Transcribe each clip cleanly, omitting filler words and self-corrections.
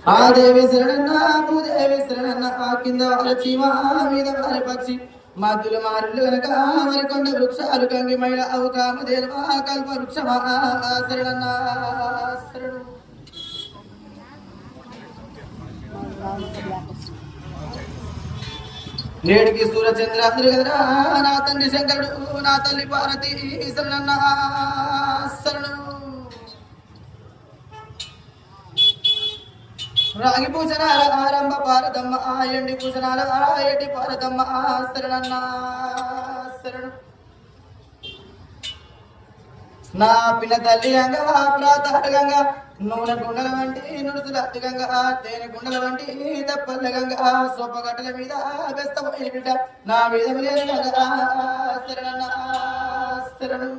ఆ దేవి శరణన్న భూదేవి శరణన్న ఆ కింద వారి చీమ మీద వారి పక్షి మధ్యలో మారులు గనక మరికొండ వృక్షాలు కంగి మైల అవు కామదేవ కల్ప వృక్షమా శరణన్న శరణు నేటికి సూర్యచంద్రాంధ్రి గదరా నా తండ్రి శంకరుడు నా తల్లి పార్వతి శరణన్న శరణు రాగి పూజనాల ఆరంభ పారదమ్మ ఎండి పూజనాల ఎటి పారదమ్మ శరణన్న శరణు నా పిల్ల తల్లి గంగా ప్రాతః గంగా నూనె గుండల వంటి నుడుసుల గంగా తేనె గుండల వంటి తప్పల్ల గంగా సోపగట్టల మీద బెస్తపోయిన బిడ్డ నా మీద లేదు గంగా శరణన్న శరణు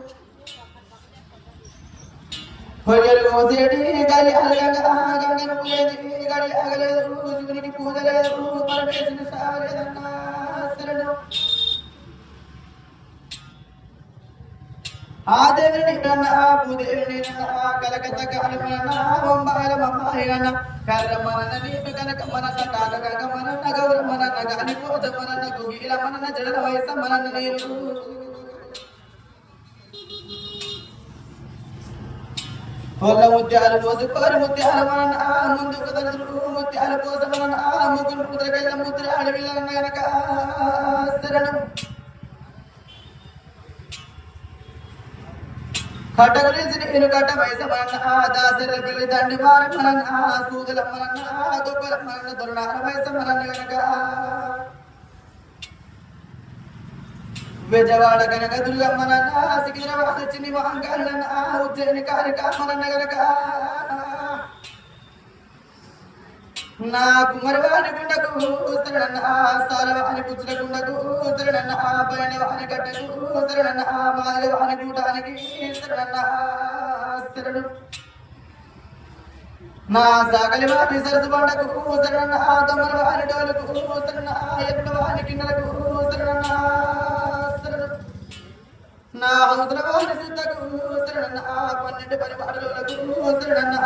పొయ్యలు కోసేటి గడి అలగంగా గంగను పూజేది గడి ఆగలేదు శివునికి పూజ లేదు పరమేశ్వరుని సాగలేదన్న శరణు ఆ దేవుని రన్న భూదేవుని రన్న కలకత్త కాలమన్న బొంబాల మమ్మాయిరన్న కర్రమనన్న నీకు కనక మనన్న కాకగంగ మనన్న గౌరమనన్న గాలి కోజ మనన్న గుగిల మనన్న జడల వయస మనన్న నీరు పొల్ల ముత్యాలు పోసుకోరు ముత్యాల మనన్న ముందుకు తలుచుడు ముత్యాల కోసం మనన్న ముగ్గురు ముద్రకెళ్ళ ముద్ర అడవిలన్న గనక శరణం కట్ట గురించి నేను కట్ట వయస మనన్న దాసర పెళ్లి దండి మార మనన్న సూదుల మనన్న దుబ్బల మనన్న దొరనాల వయస మనన్న గనక బెజవాడ కనక దుర్గమ్మనన్న సికింద్రాబాద్ చిన్ని మహంకాళన్న ఉజ్జయిని కారిక మనన్న గనక నా కుమరవాణి గుండకు శరణన్న సారవాణి పుచ్చుల గుండకు శరణన్న పైనవాణి గడ్డకు శరణన్న మాదిరవాణి కూటానికి శరణన్న శరణు నా సాగలి వాణి సరసు బండకు శరణన్న తమరవాణి డోలకు శరణన్న ఎరుడవాణి కిన్నెలకు శరణన్న నా హౌసల వాణి సిద్ధకు శరణన్న 12 పరివారాలకు శరణన్న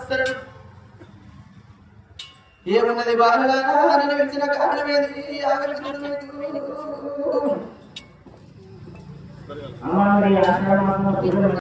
శరణు ఏమన్నది బాలలారా నన్ను పిలిచిన కారణమేది ఆగలికి